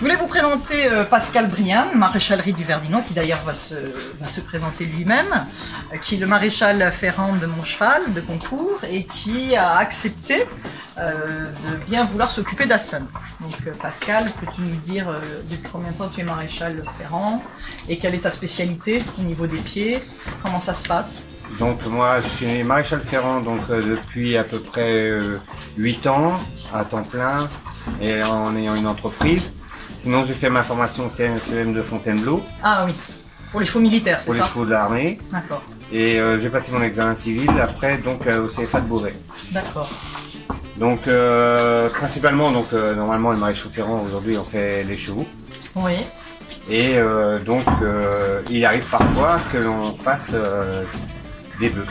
Je voulais vous présenter Pascal Brian, maréchalerie du Verdinois, qui d'ailleurs va se présenter lui-même, qui est le maréchal ferrant de mon cheval de concours et qui a accepté de bien vouloir s'occuper d'Aston. Donc Pascal, peux-tu nous dire depuis combien de temps tu es maréchal ferrant et quelle est ta spécialité au niveau des pieds? Comment ça se passe? Donc moi je suis maréchal ferrant donc, depuis à peu près 8 ans à temps plein et en ayant une entreprise. Sinon j'ai fait ma formation au CNCEM de Fontainebleau. Ah oui, pour les chevaux militaires, c'est ça? Pour les chevaux de l'armée. D'accord. Et j'ai passé mon examen civil après donc au CFA de Beauvais. D'accord. Donc principalement donc normalement le maréchal ferrant aujourd'hui on fait les chevaux. Oui. Et donc il arrive parfois que l'on fasse des bœufs.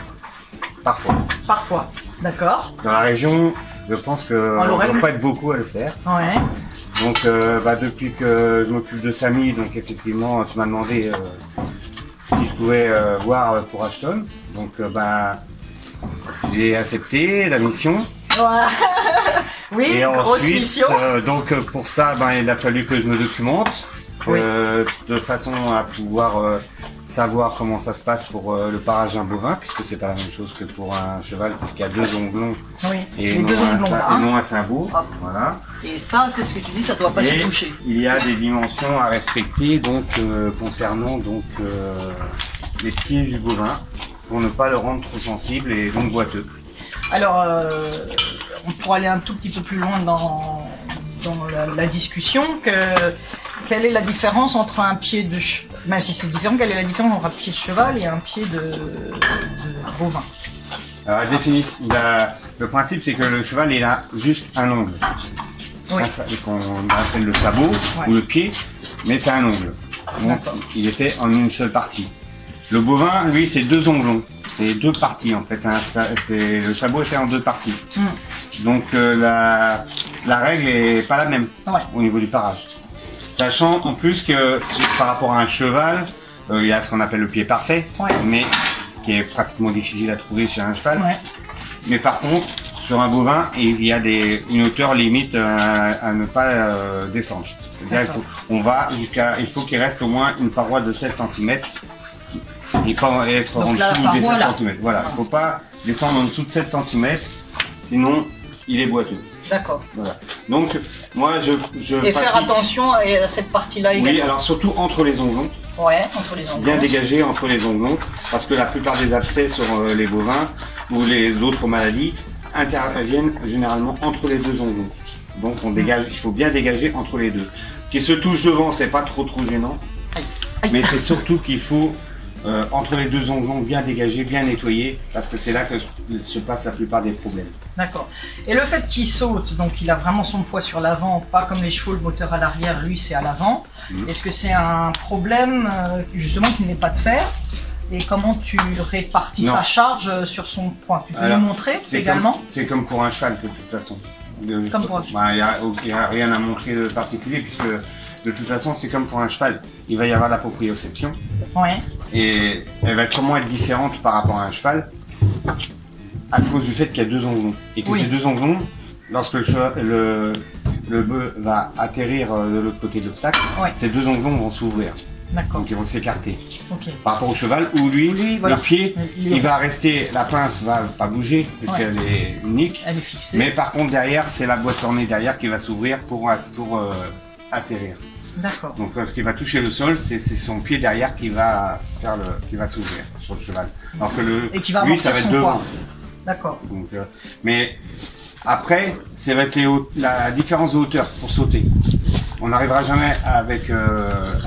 Parfois. Parfois. D'accord. Dans la région, je pense qu'on ne doit pas être beaucoup à le faire. Ouais. Donc depuis que je m'occupe de Samy, donc effectivement tu m'as demandé si je pouvais voir pour Ashton. Donc j'ai accepté la mission. Oui, et grosse ensuite, mission. Donc pour ça, il a fallu que je me documente de façon à pouvoir savoir comment ça se passe pour le parage d'un bovin, puisque c'est pas la même chose que pour un cheval qui a 2 onglons et non un sabot. Voilà. Et ça, c'est ce que tu dis, ça doit pas se toucher. Il y a des dimensions à respecter donc concernant donc les pieds du bovin pour ne pas le rendre trop sensible et donc boiteux. Alors, on pourra aller un tout petit peu plus loin dans la discussion. Quelle est la différence entre un pied de cheval, même si c'est différent, quelle est la différence entre un pied de cheval et un pied de bovin? Alors, le principe, c'est que le cheval, il a juste un ongle. Oui. Qu'on appelle le sabot ou le pied, mais c'est un ongle. Donc, il est fait en une seule partie. Le bovin, lui, c'est 2 onglons. C'est 2 parties en fait. Le sabot est fait en 2 parties. Donc la règle est pas la même au niveau du parage. Sachant en plus que par rapport à un cheval, il y a ce qu'on appelle le pied parfait, mais qui est pratiquement difficile à trouver chez un cheval. Mais par contre, sur un bovin, il y a une hauteur limite à ne pas descendre. C'est-à-dire il faut qu'il reste au moins une paroi de 7 cm. Et pas être en dessous des 7 cm. Voilà, il ne faut pas descendre en dessous de 7 cm, sinon il est boiteux. D'accord. Voilà. Donc moi et faire attention à cette partie-là également. Oui, alors surtout entre les onglons. Ouais, entre les onglons. Bien dégagé entre les onglons, parce que la plupart des abcès sur les bovins ou les autres maladies interviennent généralement entre les 2 onglons. Donc on dégage, il faut bien dégager entre les deux. Qu'ils se touchent devant, c'est pas trop gênant. Mais c'est surtout qu'il faut entre les 2 onglons bien dégagés, bien nettoyés, parce que c'est là que se passent la plupart des problèmes. D'accord. Et le fait qu'il saute, donc il a vraiment son poids sur l'avant, pas comme les chevaux, le moteur à l'arrière, lui c'est à l'avant. Est-ce que c'est un problème justement qu'il n'est pas de fer? Et comment tu répartis sa charge sur son poids? Tu peux nous montrer également? C'est comme pour un cheval de toute façon. Comme pour un cheval. Il n'y a rien à montrer de particulier, puisque de toute façon c'est comme pour un cheval. Il va y avoir la proprioception. Et elle va sûrement être différente par rapport à un cheval à cause du fait qu'il y a 2 onglons. Et que ces 2 onglons, lorsque le bœuf va atterrir de l'autre côté de l'obstacle, ces 2 onglons vont s'ouvrir. Donc ils vont s'écarter. Par rapport au cheval où lui, le pied, il va rester, la pince va pas bouger puisqu'elle est unique. Elle est fixée. Mais par contre derrière, c'est la boîte ornée derrière qui va s'ouvrir pour atterrir. D'accord. Donc lorsqu'il va toucher le sol, c'est son pied derrière qui va s'ouvrir sur le cheval. Alors que lui, ça va être devant. D'accord. Mais après, c'est avec la différence de hauteur pour sauter. On n'arrivera jamais avec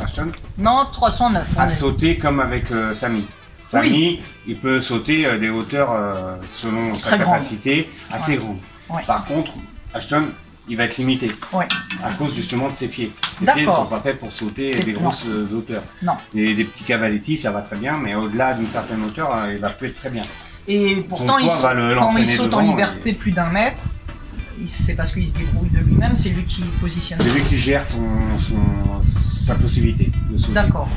Ashton. Non, 309. À sauter comme avec Samy. Samy, il peut sauter des hauteurs selon sa capacité assez grandes. Par contre, Ashton, il va être limité à cause justement de ses pieds. Ses pieds ne sont pas faits pour sauter des grosses hauteurs. Non. Et des petits cavaletti, ça va très bien, mais au-delà d'une certaine hauteur, il va plus être très bien. Et pourtant, quand il saute en liberté plus d'1 mètre, c'est parce qu'il se débrouille de lui-même, c'est lui qui positionne. C'est lui qui gère sa possibilité de sauter. D'accord.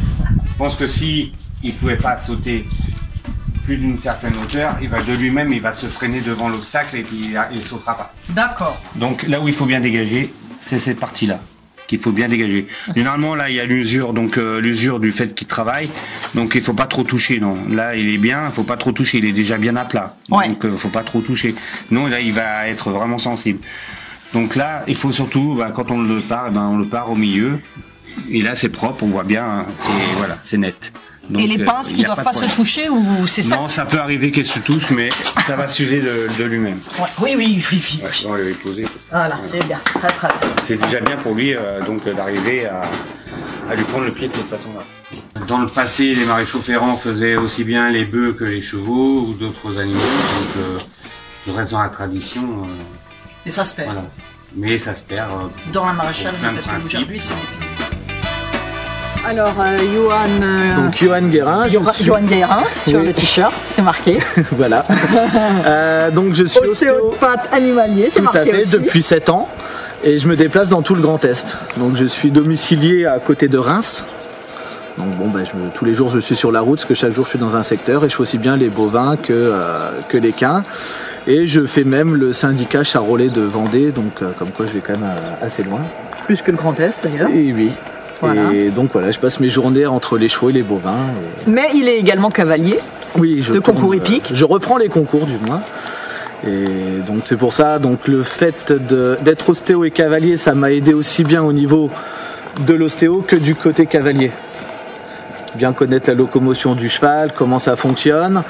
Je pense que si il ne pouvait pas sauter plus d'une certaine hauteur, il va de lui-même, il va se freiner devant l'obstacle et puis il ne sautera pas. D'accord. Donc là où il faut bien dégager, c'est cette partie-là. qu'il faut bien dégager. Généralement là il y a l'usure, donc l'usure du fait qu'il travaille, donc il faut pas trop toucher. Non, là il est bien, il faut pas trop toucher, il est déjà bien à plat, donc faut pas trop toucher. Non, là il va être vraiment sensible. Donc là il faut surtout, quand on le part, on le part au milieu, et là c'est propre, on voit bien, et voilà, c'est net. Donc, et les pinces qui ne doivent pas se toucher ou c'est ça? Non, ça peut arriver qu'elles se touchent, mais ça va s'user de lui-même. Ouais. Oui. On va lui poser. Voilà, c'est bien, très bien. C'est déjà bien pour lui donc d'arriver à lui prendre le pied de cette façon-là. Dans le passé, les maréchaux ferrants faisaient aussi bien les bœufs que les chevaux ou d'autres animaux, donc je reste dans la tradition. Et ça se perd. Voilà. Mais ça se perd. Dans la maréchale, parce qu'aujourd'hui, c'est... Alors, Johan... Donc, Johan Guérin. Johan Guérin, sur le t-shirt, c'est marqué. Voilà. Donc, je suis ostéopathe animalier, c'est marqué. Tout à fait, aussi. depuis 7 ans. Et je me déplace dans tout le Grand Est. Donc, je suis domicilié à côté de Reims. Donc, tous les jours, je suis sur la route, parce que chaque jour, je suis dans un secteur. Et je fais aussi bien les bovins que les quins. Et je fais même le syndicat charolais de Vendée. Donc, comme quoi, je vais quand même assez loin. Plus que le Grand Est, d'ailleurs. Et oui. Voilà. Et donc voilà, je passe mes journées entre les chevaux et les bovins. Mais il est également cavalier. Oui, de concours hippiques. Je reprends les concours du moins. Et donc c'est pour ça, donc le fait d'être ostéo et cavalier, ça m'a aidé aussi bien au niveau de l'ostéo que du côté cavalier. Bien connaître la locomotion du cheval, comment ça fonctionne.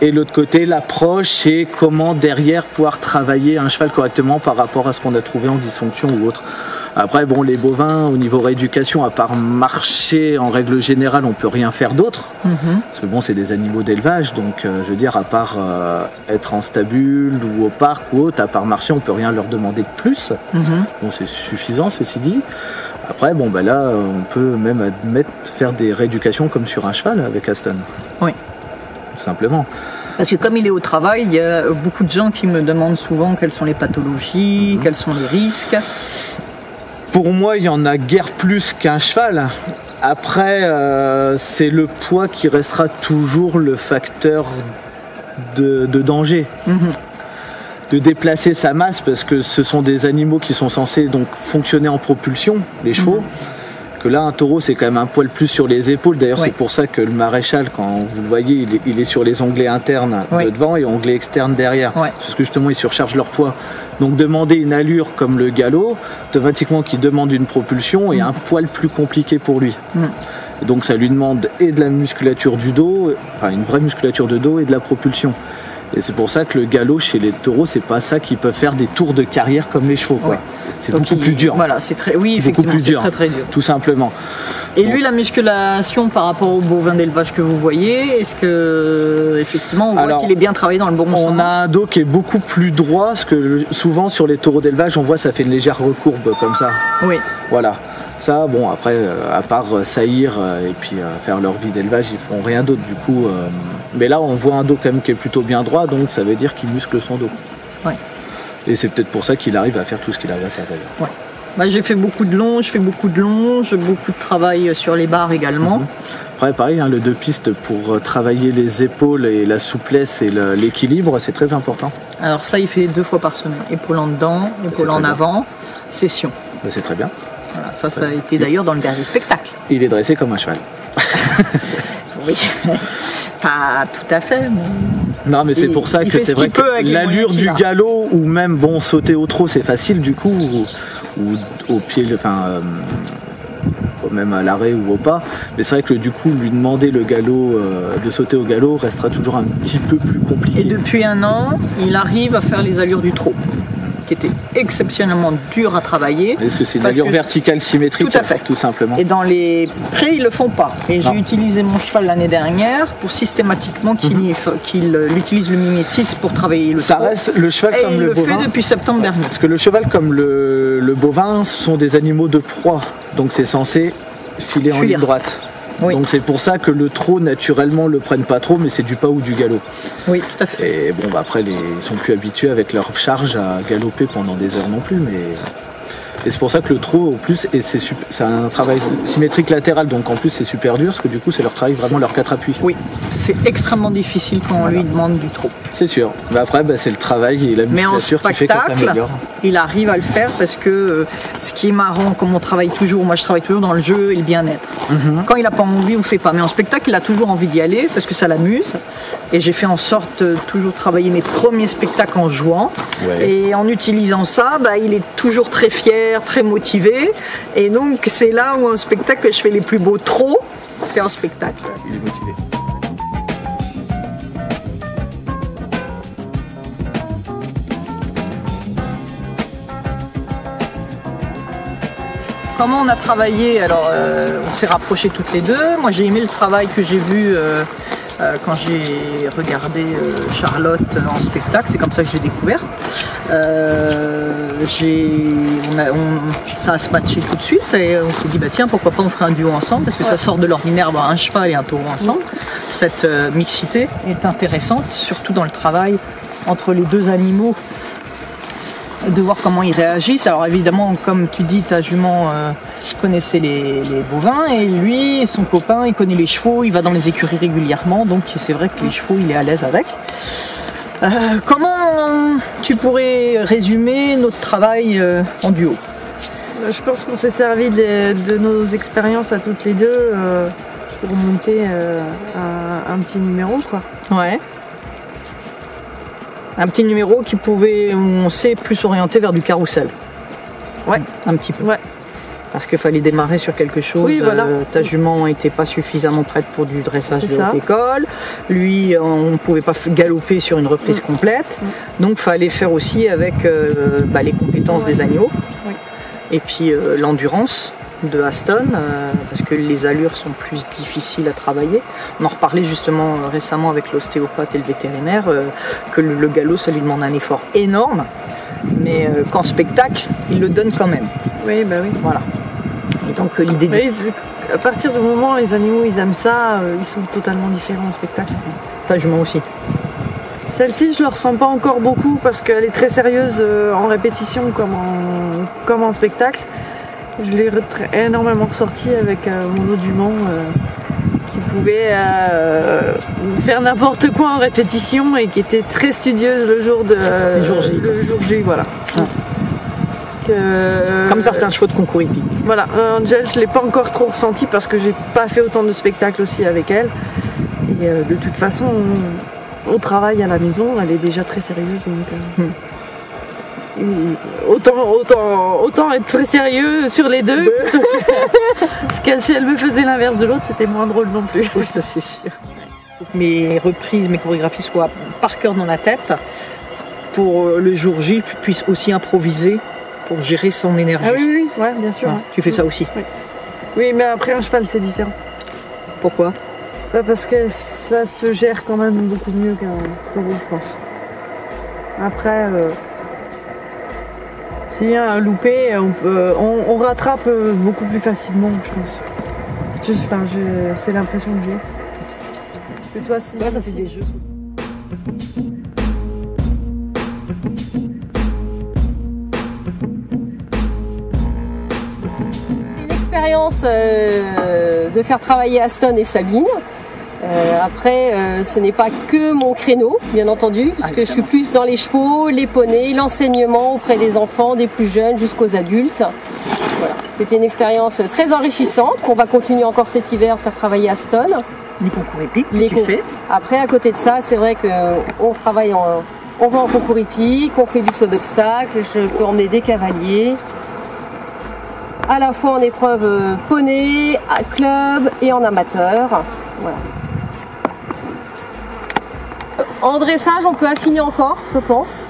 Et l'autre côté, l'approche et comment derrière pouvoir travailler un cheval correctement par rapport à ce qu'on a trouvé en dysfonction ou autre. Après, les bovins, au niveau rééducation, à part marcher, en règle générale, on peut rien faire d'autre. Parce que c'est des animaux d'élevage, donc je veux dire, à part être en stabule ou au parc ou autre, à part marcher, on peut rien leur demander de plus. C'est suffisant, ceci dit. Après, là, on peut même faire des rééducations comme sur un cheval avec Aston. Oui. Tout simplement. Parce que comme il est au travail, il y a beaucoup de gens qui me demandent souvent quelles sont les pathologies, quels sont les risques. Pour moi, il y en a guère plus qu'un cheval. Après, c'est le poids qui restera toujours le facteur de danger. De déplacer sa masse, parce que ce sont des animaux qui sont censés donc fonctionner en propulsion, les chevaux. Que là, un taureau, c'est quand même un poil plus sur les épaules. D'ailleurs, c'est pour ça que le maréchal, quand vous le voyez, il est sur les onglets internes de devant et onglets externes derrière. Parce que justement, ils surchargent leur poids. Donc, demander une allure comme le galop, automatiquement, qui demande une propulsion, est un poil plus compliqué pour lui. Donc, ça lui demande et de la musculature du dos, enfin une vraie musculature de dos et de la propulsion. Et c'est pour ça que le galop chez les taureaux, c'est pas ça qui peut faire des tours de carrière comme les chevaux. C'est beaucoup plus dur. Voilà, c'est très, effectivement, c'est très très dur. Tout simplement. Et lui, la musculation par rapport au bovin d'élevage que vous voyez, est-ce que effectivement on voit qu'il est bien travaillé dans le bon sens? On a un dos qui est beaucoup plus droit, parce que souvent sur les taureaux d'élevage, on voit ça fait une légère recourbe comme ça. Oui. Voilà. Ça, après, à part saillir et puis faire leur vie d'élevage, ils font rien d'autre du coup. Mais là, on voit un dos quand même qui est plutôt bien droit, donc ça veut dire qu'il muscle son dos. Et c'est peut-être pour ça qu'il arrive à faire tout ce qu'il arrive à faire d'ailleurs. J'ai fait beaucoup de longes, beaucoup de travail sur les barres également. Après, pareil, le 2 pistes pour travailler les épaules et la souplesse et l'équilibre, c'est très important. Alors ça, il fait 2 fois par semaine. Épaule en dedans, épaule en avant, session. C'est très bien. Voilà, ça a été d'ailleurs dans le dernier spectacle. Il est dressé comme un cheval. Oui, pas tout à fait. Non, mais c'est pour ça que c'est vrai que l'allure du galop, ou même sauter au trot, c'est facile du coup, ou au pied, même à l'arrêt ou au pas. Mais c'est vrai que du coup, lui demander le galop, de sauter au galop, restera toujours un petit peu plus compliqué. Et depuis 1 an, il arrive à faire les allures du trot, qui était exceptionnellement dur à travailler. Est-ce que c'est une allure verticale symétrique? Tout à fait. Tout simplement. Et dans les prés, ils le font pas. Et j'ai utilisé mon cheval l'année dernière pour systématiquement qu'il utilise le mimétisme pour travailler le ça trot. Reste le cheval et comme le bovin. Il le fait depuis septembre dernier. Parce que le cheval comme le bovin sont des animaux de proie. Donc c'est censé filer en ligne droite. Oui. Donc c'est pour ça que le trot naturellement le prennent pas trop, mais c'est du pas ou du galop. Oui, tout à fait. Et après ils sont plus habitués avec leur charge à galoper pendant des heures non plus, mais Et c'est pour ça que le trot, en plus, c'est un travail symétrique latéral, donc en plus c'est super dur, parce que du coup c'est leur travail vraiment leurs 4 appuis. Oui, c'est extrêmement difficile quand on lui demande du trot. C'est sûr. Mais après, c'est le travail et la musculature qui fait que ça s'améliore. Il arrive à le faire parce que ce qui est marrant, comme moi je travaille toujours dans le jeu et le bien-être. Quand il n'a pas envie, on ne fait pas. Mais en spectacle, il a toujours envie d'y aller parce que ça l'amuse. Et j'ai fait en sorte de toujours travailler mes premiers spectacles en jouant. Ouais. Et en utilisant ça, il est toujours très fier, très motivé. Et donc, c'est là où en spectacle que je fais les plus beaux trots, c'est en spectacle. Il est motivé. Comment on a travaillé? Alors, on s'est rapprochés toutes les deux. Moi, j'ai aimé le travail que j'ai vu quand j'ai regardé Charlotte en spectacle. C'est comme ça que je l'ai découverte. Ça a se matché tout de suite et on s'est dit tiens, pourquoi pas on ferait un duo ensemble, parce que ça sort de l'ordinaire d'avoir un cheval et un taureau ensemble. Cette mixité est intéressante, surtout dans le travail entre les deux animaux, de voir comment ils réagissent. Alors évidemment, comme tu dis, ta jument connaissait les bovins, et lui, son copain, il connaît les chevaux, il va dans les écuries régulièrement, donc c'est vrai que les chevaux, il est à l'aise avec. Comment tu pourrais résumer notre travail en duo? Je pense qu'on s'est servi de nos expériences à toutes les deux pour monter un petit numéro, quoi. Ouais. Un petit numéro qui pouvait, on sait, plus orienté vers du carrousel. Ouais, un petit peu. Ouais. Parce qu'il fallait démarrer sur quelque chose. Oui, voilà. Ta jument n'était pas suffisamment prête pour du dressage de haute école. Lui, on ne pouvait pas galoper sur une reprise complète. Donc, il fallait faire aussi avec les compétences des agneaux. Oui. Et puis, l'endurance de Aston, parce que les allures sont plus difficiles à travailler. On en reparlait justement récemment avec l'ostéopathe et le vétérinaire, que le galop, ça lui demande un effort énorme, mais qu'en spectacle, il le donne quand même. Oui, oui. Voilà. Et donc l'idée à partir du moment où les animaux ils aiment ça, ils sont totalement différents en spectacle. Ta jument aussi. Celle-ci, je ne le ressens pas encore beaucoup parce qu'elle est très sérieuse en répétition comme en spectacle. Je l'ai énormément ressorti avec mon autre jument qui pouvait faire n'importe quoi en répétition et qui était très studieuse le jour J. Voilà. Comme ça, c'est un chevaux de concours hippique. Voilà, Angel, je ne l'ai pas encore trop ressenti parce que j'ai pas fait autant de spectacles aussi avec elle. Et de toute façon, au travail à la maison, elle est déjà très sérieuse. Donc, autant être très sérieux sur les deux. Parce que si elle me faisait l'inverse de l'autre, c'était moins drôle non plus. Oui, ça c'est sûr. Mes reprises, mes chorégraphies soient par cœur dans la tête pour le jour J, puisse aussi improviser pour gérer son énergie. Ah oui, ouais, bien sûr. Ouais. Tu fais ça aussi? Oui, mais après un cheval c'est différent. Pourquoi? Parce que ça se gère quand même beaucoup mieux qu'un taureau, je pense. Après, s'il y a un loupé, on rattrape beaucoup plus facilement, je pense. C'est l'impression que j'ai. Parce que toi, ça fait des jeux. De faire travailler Aston et Sabine. Après, ce n'est pas que mon créneau, bien entendu, puisque je suis plus dans les chevaux, les poneys, l'enseignement auprès des enfants, des plus jeunes jusqu'aux adultes. Voilà. C'était une expérience très enrichissante qu'on va continuer encore cet hiver de faire travailler Aston. Les concours hippiques que tu fais. Après, à côté de ça, c'est vrai qu'on travaille on va en concours hippique, on fait du saut d'obstacle, je peux emmener des cavaliers. À la fois en épreuve poney, à club et en amateur. Voilà. En dressage, on peut affiner encore, je pense.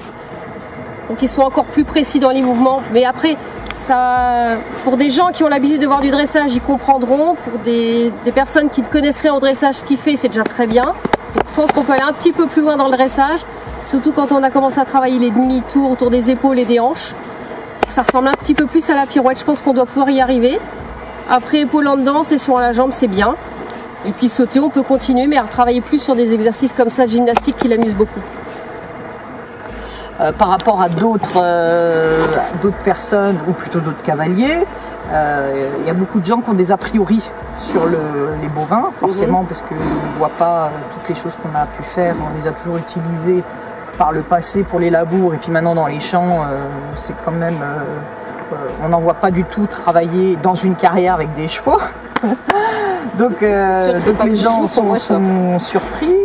Donc qu'ils soient encore plus précis dans les mouvements. Mais après, ça, pour des gens qui ont l'habitude de voir du dressage, ils comprendront. Pour des personnes qui ne connaissent rien au dressage, ce qu'il fait, c'est déjà très bien. Donc, je pense qu'on peut aller un petit peu plus loin dans le dressage. Surtout quand on a commencé à travailler les demi-tours autour des épaules et des hanches. Ça ressemble un petit peu plus à la pirouette, je pense qu'on doit pouvoir y arriver. Après, épaule en dedans, session à la jambe, c'est bien. Et puis sauter, on peut continuer, mais à travailler plus sur des exercices comme ça, gymnastique, qui l'amusent beaucoup. par rapport à d'autres personnes, ou plutôt d'autres cavaliers. Il y a beaucoup de gens qui ont des a priori sur les bovins, forcément, parce qu'ils ne voient pas toutes les choses qu'on a pu faire. On les a toujours utilisés par le passé pour les labours, et puis maintenant dans les champs, c'est quand même... on n'en voit pas du tout travailler dans une carrière avec des chevaux. donc les gens sont surpris.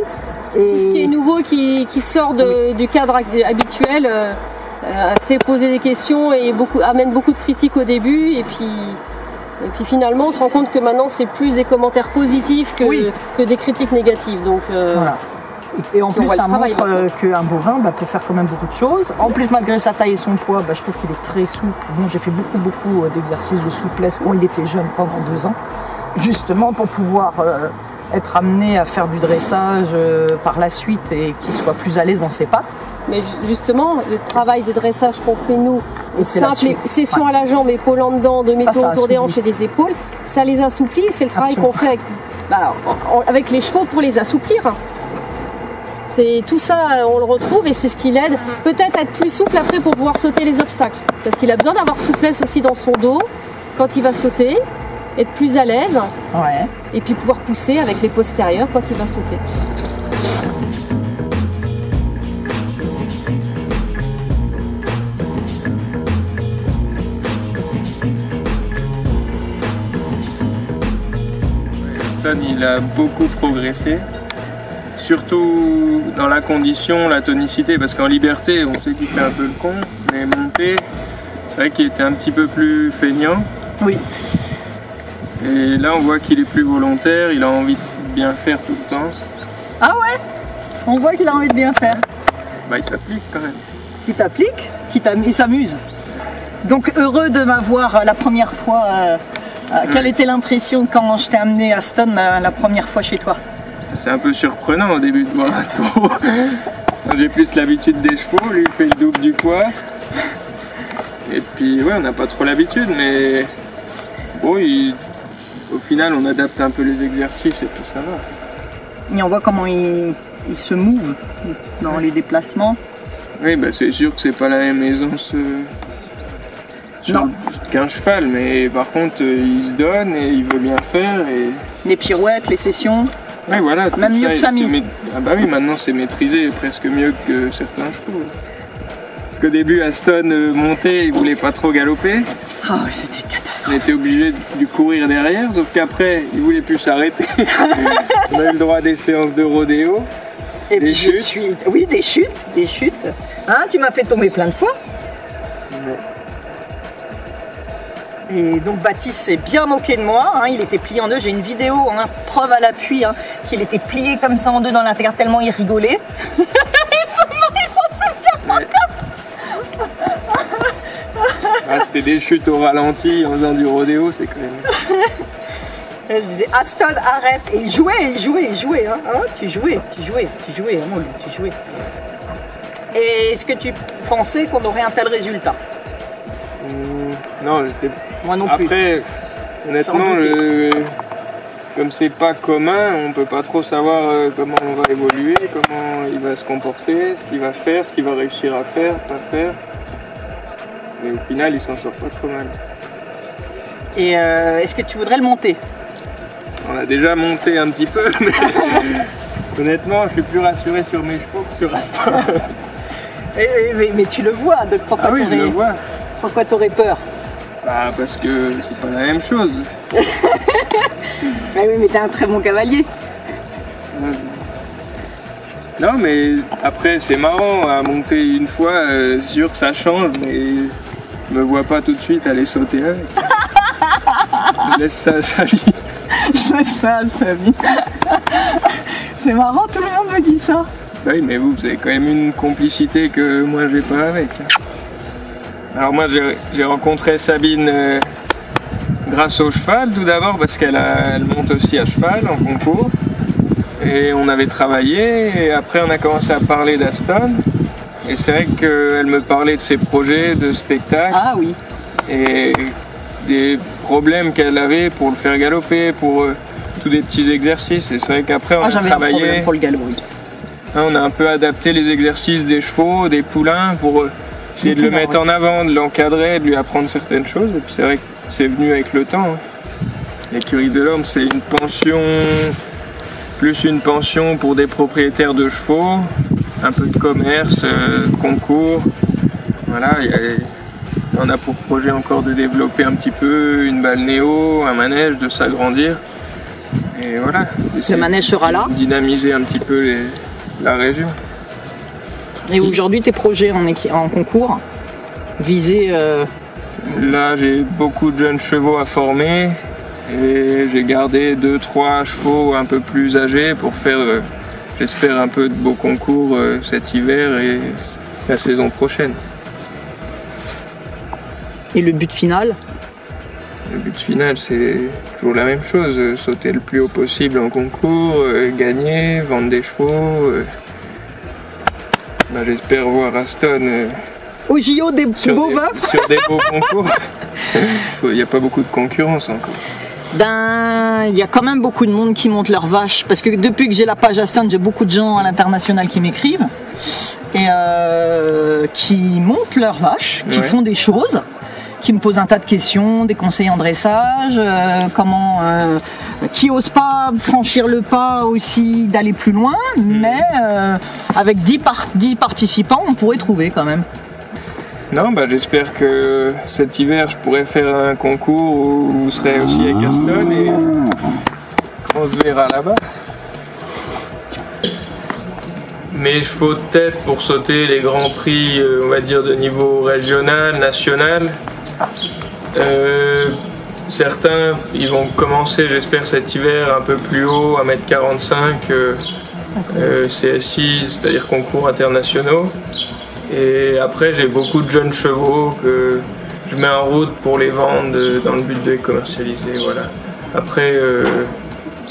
Tout ce qui est nouveau, qui sort du cadre habituel, fait poser des questions et amène beaucoup de critiques au début. Et puis finalement, on se rend compte que maintenant, c'est plus des commentaires positifs que des critiques négatives. Donc, voilà. Et en plus, ça montre qu'un bovin peut faire quand même beaucoup de choses. En plus, malgré sa taille et son poids, je trouve qu'il est très souple. Bon, j'ai fait beaucoup d'exercices de souplesse quand il était jeune, pendant 2 ans, justement pour pouvoir être amené à faire du dressage par la suite et qu'il soit plus à l'aise dans ses pattes. Mais justement, le travail de dressage qu'on fait nous, simple, session à la jambe, épaule en dedans, demi-tour autour des hanches et des épaules, ça les assouplit. C'est le travail qu'on fait avec les chevaux pour les assouplir. Tout ça, on le retrouve et c'est ce qui l'aide peut-être à être plus souple après pour pouvoir sauter les obstacles. Parce qu'il a besoin d'avoir souplesse aussi dans son dos quand il va sauter, être plus à l'aise et puis pouvoir pousser avec les postérieurs quand il va sauter. Aston, il a beaucoup progressé. Surtout dans la condition, la tonicité, parce qu'en liberté, on sait qu'il fait un peu le con, mais monté, c'est vrai qu'il était un petit peu plus feignant. Oui. Et là, on voit qu'il est plus volontaire, il a envie de bien faire tout le temps. Ah ouais? On voit qu'il a envie de bien faire. Il s'applique quand même. Tu t'appliques, il s'amuse. Donc heureux de m'avoir la première fois. Quelle était l'impression quand je t'ai amené à Aston la première fois chez toi? C'est un peu surprenant au début de voir un taureau. J'ai plus l'habitude des chevaux, lui il fait le double du poids. Et puis on n'a pas trop l'habitude, mais bon, au final on adapte un peu les exercices et puis ça va. Et on voit comment il se move dans les déplacements. Oui, c'est sûr que c'est pas la même aisance qu'un cheval, mais par contre il se donne et il veut bien faire. Et... les pirouettes, les sessions. Oui, voilà, même mieux que Samy. Ah bah oui, maintenant c'est maîtrisé presque mieux que certains chevaux. Parce qu'au début, Aston montait, il voulait pas trop galoper. Ah oui, c'était catastrophique. On était obligé de lui courir derrière, sauf qu'après, il voulait plus s'arrêter. On a eu le droit à des séances de rodéo. Et des chutes. Oui, des chutes. Hein, tu m'as fait tomber plein de fois. Ouais. Et donc Baptiste s'est bien moqué de moi, il était plié en deux, j'ai une vidéo, preuve à l'appui, qu'il était plié comme ça en deux dans l'intérieur tellement il rigolait. Il s'en souvient encore. C'était des chutes au ralenti en faisant du rodéo, c'est quand même... Je disais Aston arrête, et il jouait, tu jouais, mon lui, tu jouais. Et est-ce que tu pensais qu'on aurait un tel résultat? Non, j'étais... Moi non plus. Après, honnêtement, comme c'est pas commun, on peut pas trop savoir comment on va évoluer, comment il va se comporter, ce qu'il va faire, ce qu'il va réussir à faire, pas faire. Mais au final, il s'en sort pas trop mal. Et est-ce que tu voudrais le monter? On a déjà monté un petit peu, mais honnêtement, je suis plus rassuré sur mes chevaux que sur Aston. Mais tu le vois, donc pourquoi je le vois. Pourquoi t'aurais peur? Parce que c'est pas la même chose. Oui, mais t'es un très bon cavalier. Non, mais après c'est marrant à monter une fois, c'est sûr que ça change, mais je me vois pas tout de suite aller sauter avec. Je laisse ça à Samy. Je laisse ça à Samy. C'est marrant, tout le monde me dit ça. Oui, mais vous avez quand même une complicité que moi j'ai pas avec. Alors moi j'ai rencontré Sabine grâce au cheval tout d'abord parce qu'elle monte aussi à cheval en concours et on avait travaillé et après on a commencé à parler d'Aston et c'est vrai qu'elle me parlait de ses projets de spectacle. Ah oui. Et des problèmes qu'elle avait pour le faire galoper, pour tous des petits exercices et c'est vrai qu'après on a j'avais travaillé. Un problème pour le galop, oui. On a un peu adapté les exercices des chevaux, des poulains, pour essayer de le mettre en avant, de l'encadrer, de lui apprendre certaines choses. Et puis c'est vrai que c'est venu avec le temps. L'écurie de l'Orme, c'est une pension, plus une pension pour des propriétaires de chevaux, un peu de commerce, concours. Voilà, on a pour projet encore de développer un petit peu une balnéo, un manège, de s'agrandir. Et voilà. Le manège sera là. Dynamiser un petit peu la région. Et aujourd'hui, tes projets en concours visés Là, j'ai beaucoup de jeunes chevaux à former et j'ai gardé 2-3 chevaux un peu plus âgés pour faire, j'espère, un peu de beaux concours cet hiver et la saison prochaine. Et le but final? Le but final, c'est toujours la même chose, sauter le plus haut possible en concours, gagner, vendre des chevaux. J'espère voir Aston au JO des bovins sur des beaux concours. Il n'y a pas beaucoup de concurrence encore. Ben, il y a quand même beaucoup de monde qui monte leurs vaches, parce que depuis que j'ai la page Aston, j'ai beaucoup de gens à l'international qui m'écrivent et qui montent leurs vaches, qui font des choses, qui me posent un tas de questions, des conseils en dressage, qui n'osent pas franchir le pas aussi d'aller plus loin, mais avec 10 participants, on pourrait trouver quand même. Non, j'espère que cet hiver, je pourrai faire un concours où vous serez aussi avec Aston et on se verra là-bas. Mes chevaux de tête pour sauter les grands prix, on va dire de niveau régional, national. Certains, ils vont commencer, j'espère, cet hiver un peu plus haut, à 1m45, CSI, c'est-à-dire concours internationaux. Et après, j'ai beaucoup de jeunes chevaux que je mets en route pour les vendre dans le but de les commercialiser. Voilà. Après,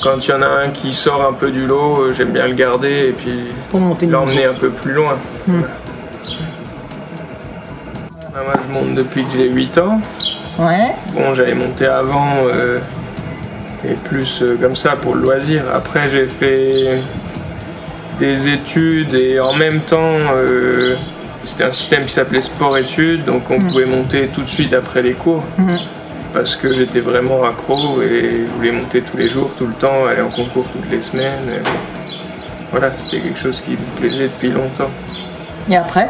quand il y en a un qui sort un peu du lot, j'aime bien le garder et puis l'emmener un peu plus loin. Voilà. Moi, je monte depuis que j'ai 8 ans. Ouais. Bon, j'avais monté avant et plus comme ça pour le loisir. Après, j'ai fait des études et en même temps, c'était un système qui s'appelait sport-études, donc on pouvait monter tout de suite après les cours. Parce que j'étais vraiment accro et je voulais monter tous les jours, tout le temps, aller en concours toutes les semaines. Voilà, c'était quelque chose qui me plaisait depuis longtemps. Et après?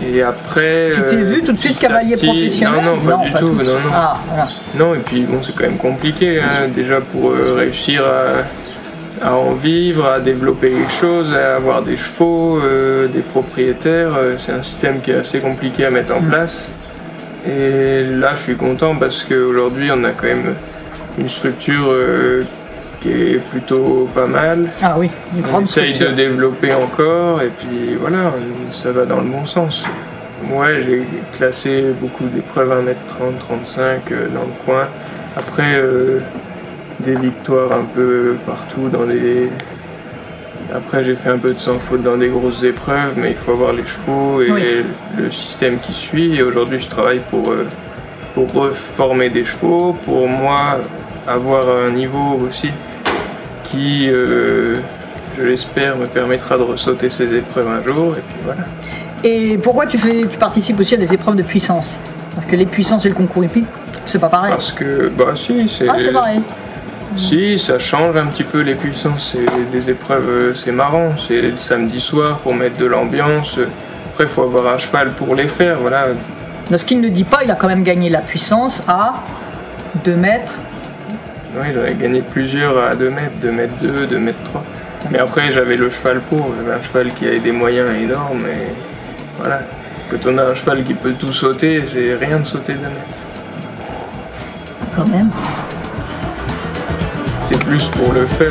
Et après, tu t'es vu tout de suite cavalier professionnel? Non, pas du tout. Non. Ah, voilà. Non, et puis bon, c'est quand même compliqué, hein, déjà pour réussir à en vivre, à développer les choses, à avoir des chevaux, des propriétaires. C'est un système qui est assez compliqué à mettre en place. Et là, je suis content parce qu'aujourd'hui, on a quand même une structure qui est plutôt pas mal. Ah oui, une grande structure. On essaye de développer encore et puis voilà, ça va dans le bon sens. Ouais, j'ai classé beaucoup d'épreuves 1m30, 35 dans le coin. Après, des victoires un peu partout dans les... Après, j'ai fait un peu de sans faute dans des grosses épreuves, mais il faut avoir les chevaux et le système qui suit. Et aujourd'hui, je travaille pour reformer des chevaux, pour moi avoir un niveau aussi qui, je l'espère, me permettra de ressauter ces épreuves un jour. Et puis voilà. Et pourquoi tu participes aussi à des épreuves de puissance? Parce que les puissances et le concours hippique, c'est pas pareil. Parce que, si, c'est... Ah, c'est pareil. Si, ça change un petit peu les puissances, c'est des épreuves, c'est marrant, c'est le samedi soir pour mettre de l'ambiance. Après, il faut avoir un cheval pour les faire, voilà. Ce qu'il ne dit pas, il a quand même gagné la puissance à 2 mètres. Oui, j'en ai gagné plusieurs à 2 mètres, 2 mètres 2, 2 mètres 3. Mais après, j'avais le cheval pour, j'avais un cheval qui avait des moyens énormes, et voilà. Quand on a un cheval qui peut tout sauter, c'est rien de sauter 2 mètres. Quand même. C'est plus pour le fun.